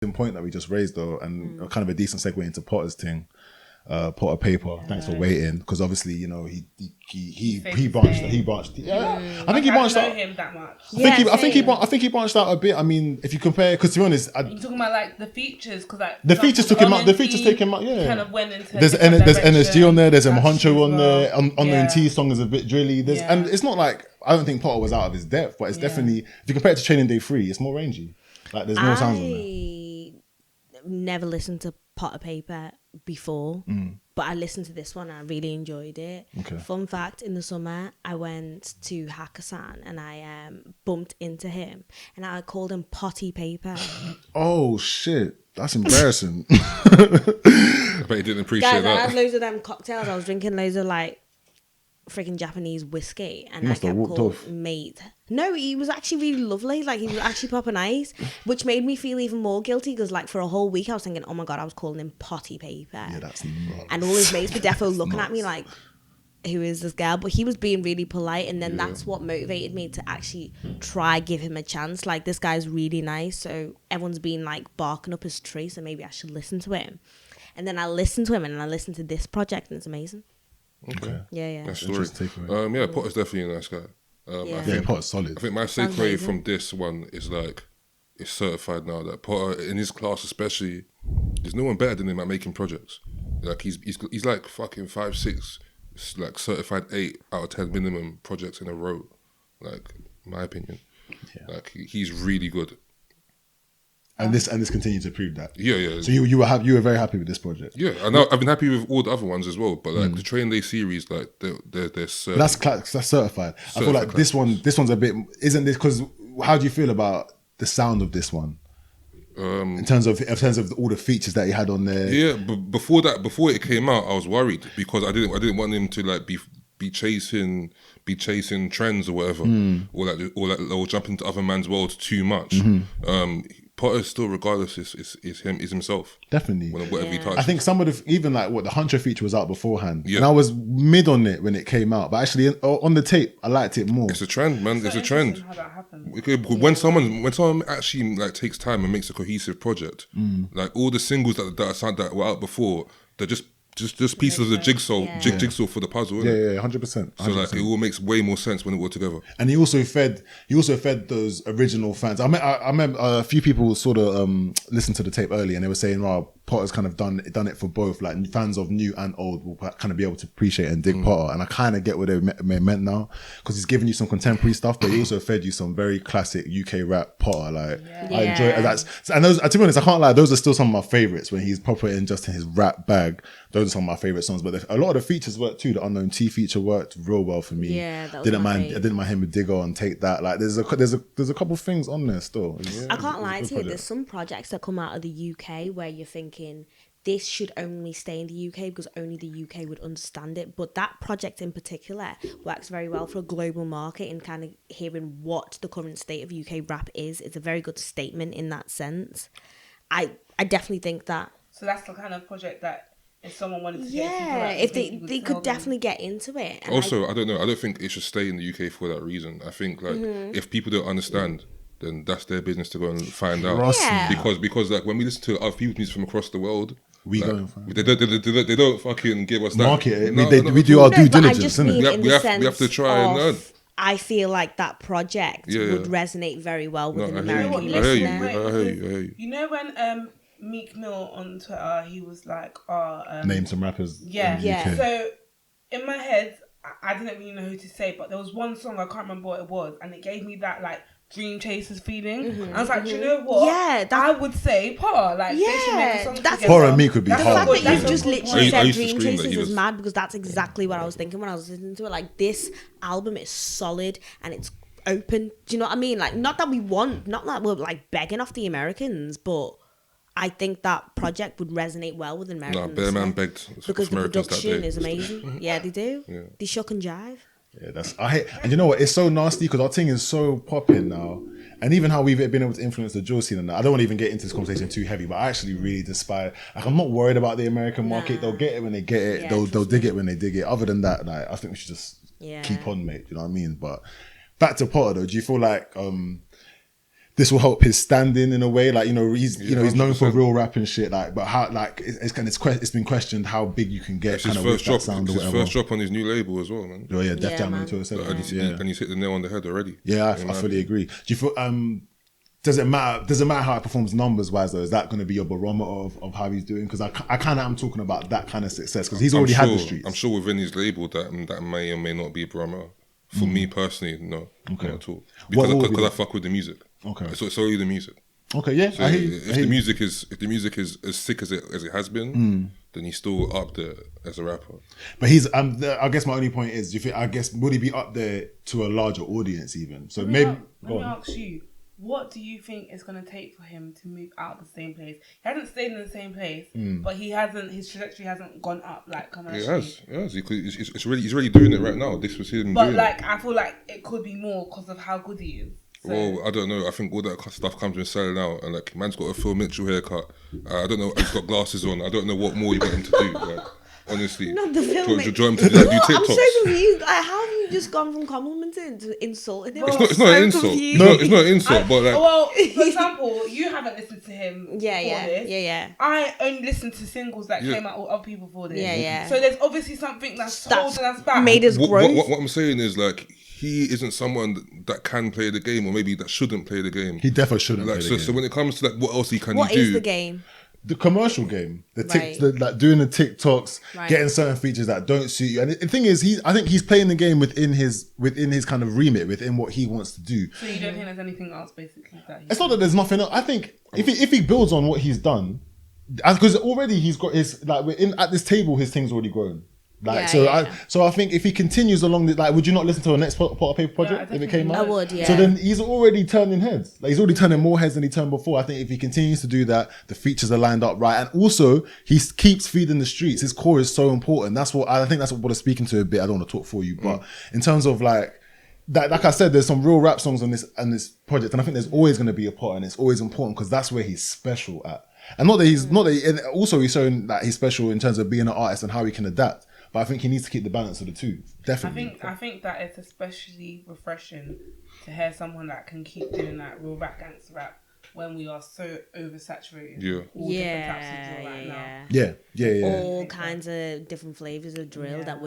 point that we just raised though, and kind of a decent segue into Potter's thing. Potter Payper. Thanks for waiting, because obviously he branched. Yeah, I think he branched out. Him that much. I think he branched out a bit. I mean, if you compare, because to be honest, you're talking about like the features, because like the features took him out. The features take him out. Yeah, kind of went into. There's NSG on there. There's a Honcho on there. On the NT song is a bit drilly. And it's not like I don't think Potter was out of his depth, but it's definitely, if you compare it to Training Day 3, it's more rangy. Like there's more sounds on there. Never listened to Potter Payper before, but I listened to this one and I really enjoyed it. Okay. Fun fact, in the summer I went to Hakkasan and I bumped into him and I called him Potty Payper. Oh shit, that's embarrassing. I bet he didn't appreciate that. I had loads of them cocktails. I was drinking loads of like freaking Japanese whiskey and I kept calling mate. No, he was actually really lovely. Like, he was actually proper nice, which made me feel even more guilty, because like for a whole week I was thinking, oh my God, I was calling him Potty Payper. Yeah, that's nuts. And all his mates were defo looking at me like, who is this girl? But he was being really polite, and then that's what motivated me to actually try give him a chance. Like, this guy's really nice, so everyone's been like barking up his tree, so maybe I should listen to him. And then I listened to him and I listened to this project and it's amazing. Okay. Yeah. That's story. Potter's definitely a nice guy. I think Potter's solid. I think my takeaway from this one is like, it's certified now that Potter, in his class especially, there's no one better than him at making projects. Like he's like fucking 5, 6, like certified 8 out of 10 minimum projects in a row. Like, in my opinion, like he's really good. And this continued to prove that. Yeah. So you were very happy with this project. Yeah, and I've been happy with all the other ones as well. But like the Training Day series, like they're that's certified. I feel like this one's a bit. Isn't this, because how do you feel about the sound of this one? In terms of all the features that he had on there. Yeah, but before it came out, I was worried because I didn't want him to like be chasing trends or whatever, or jump into other man's worlds too much. Potter still, regardless, is himself. Definitely. Whatever he touches. I think some of the, even like the Honcho feature was out beforehand. Yeah. And I was mid on it when it came out. But actually on the tape, I liked it more. It's a trend, man. It's a trend. How that happened. When someone actually like takes time and makes a cohesive project, like all the singles that were out before, they're just pieces of the jigsaw for the puzzle. Yeah, 100%. So like it all makes way more sense when it all together. And he also fed those original fans. I remember a few people sort of listened to the tape early and they were saying, "Wow, Potter's kind of done it for both. Like fans of new and old will kind of be able to appreciate and dig Potter." And I kind of get what they meant now, because he's giving you some contemporary stuff, but he also fed you some very classic UK rap Potter. Like I enjoy it. And those, to be honest, I can't lie, those are still some of my favorites when he's proper in his rap bag. Those are some of my favorite songs. But a lot of the features worked too. The Unknown T feature worked real well for me. Yeah, that was I didn't mind him with Digger and Take That. Like there's a couple things on there still. I can't lie to you. There's some projects that come out of the UK where you're thinking, this should only stay in the UK because only the UK would understand it. But that project in particular works very well for a global market, and kind of hearing what the current state of UK rap is. It's a very good statement in that sense. I definitely think that. So that's the kind of project that if someone wanted to get into, like, if they could definitely get into it. And also, I don't know. I don't think it should stay in the UK for that reason. I think like if people don't understand, then that's their business to go and find out. Because like when we listen to other people's music from across the world, they don't fucking give us that market. We do our due diligence, innit? We have to try and learn. I feel like that project would resonate very well with an American listener. I hear you. You know when Meek Mill on Twitter, he was like, name some rappers. Yeah. So in my head, I didn't really know who to say, but there was one song, I can't remember what it was, and it gave me that like Dream Chasers feeling. I was like, do you know what? Yeah, I would say Potter. Like, they should make a song together. Potter and Meek could be hard. The fact that you just literally said Dream Chasers is mad, because that's exactly what I was thinking when I was listening to it. Like, this album is solid and it's open. Do you know what I mean? Like, not that we're like begging off the Americans, but I think that project would resonate well with Americans. Bear Man begged because the production is amazing. Yeah, they do. Yeah. They shuck and jive. Yeah, and you know what? It's so nasty because our thing is so popping now, and even how we've been able to influence the drill scene and that. I don't want to even get into this conversation too heavy, but I actually really despise. Like, I'm not worried about the American market. They'll get it when they get it. They'll dig it when they dig it. Other than that, like, I think we should just keep on, mate. You know what I mean? But back to Potter though. Do you feel like this will help his standing in a way. Like, he's known for real rap and shit. Like, but how, like, it's been questioned how big you can get. It's his first drop. It's his first drop on his new label as well, man. Oh yeah, Def Jam 207. And he's hit the nail on the head already. Yeah, I fully agree. Do you feel? Does it matter how it performs numbers wise though? Is that going to be your barometer of how he's doing? Because I kind of am talking about that kind of success because he's already had the streets. I'm sure within his label that may or may not be a barometer. For me personally, no, not at all. Because I fuck with the music. Okay, so it's only the music. Okay, yeah. So if the music is as sick as it has been, then he's still up there as a rapper. But he's I guess my only point is, would he be up there to a larger audience even? So let me ask you, what do you think it's going to take for him to move out of the same place? He hasn't stayed in the same place, but his trajectory hasn't gone up like commercially. He has. He's really doing it right now. This was him. But like, I feel like it could be more because of how good he is. So. Well, I don't know. I think all that stuff comes with selling out, and like, man's got a Phil Mitchell haircut. I don't know. He's got glasses on. I don't know what more you want him to do. Like, honestly, not the film. Do him to do TikToks. I'm so confused. Like, how have you just gone from complimenting to insulting him? It's not an insult. No, it's not an insult. But like, well, for example, you haven't listened to him. Yeah. I only listened to singles that came out with other people for this. Yeah. So there's obviously something that's told and that's back. Made us grow. What I'm saying is like, he isn't someone that can play the game, or maybe that shouldn't play the game. He definitely shouldn't play the game. So when it comes to like what else he do? What is the game? The commercial game, like doing the TikToks, getting certain features that don't suit you. And the thing is, I think he's playing the game within his kind of remit, within what he wants to do. So you don't think there's anything else basically that it's not that there's nothing else. I think if he builds on what he's done, because already he's got his at this table, his thing's already grown. So I think if he continues along would you not listen to a next Pot of Paper project if it came out? I would, yeah. So then he's already turning heads. Like, he's already turning more heads than he turned before. I think if he continues to do that, the features are lined up right, and also he keeps feeding the streets. His core is so important. That's what Bola speaking to a bit. I don't want to talk for you, but in terms of like I said, there's some real rap songs on this project, and I think there's always going to be a Pot, and it's always important because that's where he's special at. And and also he's showing that he's special in terms of being an artist and how he can adapt. But I think he needs to keep the balance of the two. Definitely. I think that it's especially refreshing to hear someone that can keep doing that real rap gangster rap when we are so oversaturated. Yeah. All different types of drill right now. Yeah. All kinds of different flavours of drill that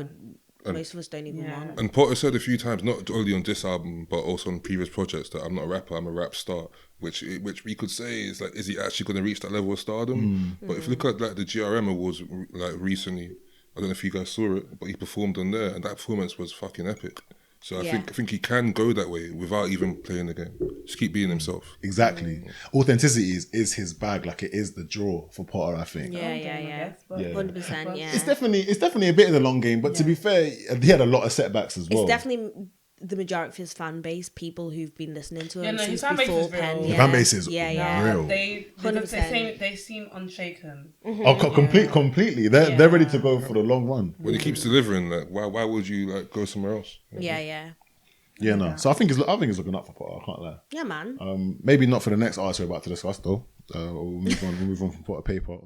most of us don't even want. And Potter said a few times, not only on this album, but also on previous projects, that I'm not a rapper, I'm a rap star. Which we could say is like, is he actually going to reach that level of stardom? But if you look at like the GRM Awards like recently, I don't know if you guys saw it, but he performed on there, and that performance was fucking epic. So I think he can go that way without even playing the game. Just keep being himself. Exactly. Authenticity is his bag, like it is the draw for Potter, I think. Yeah. 100%, yeah. It's definitely a bit of the long game, but to be fair, he had a lot of setbacks as well. It's definitely the majority of his fan base, people who've been listening to him since fan before base Pen. The fan base is real. They seem unshaken. Completely. They're ready to go for the long run. When he keeps delivering, like, why would you like go somewhere else? Yeah, no. So I think it's looking up for Potter. I can't lie. Yeah, man. Maybe not for the next artist we're about to discuss though. We'll move on from Pot of Paper.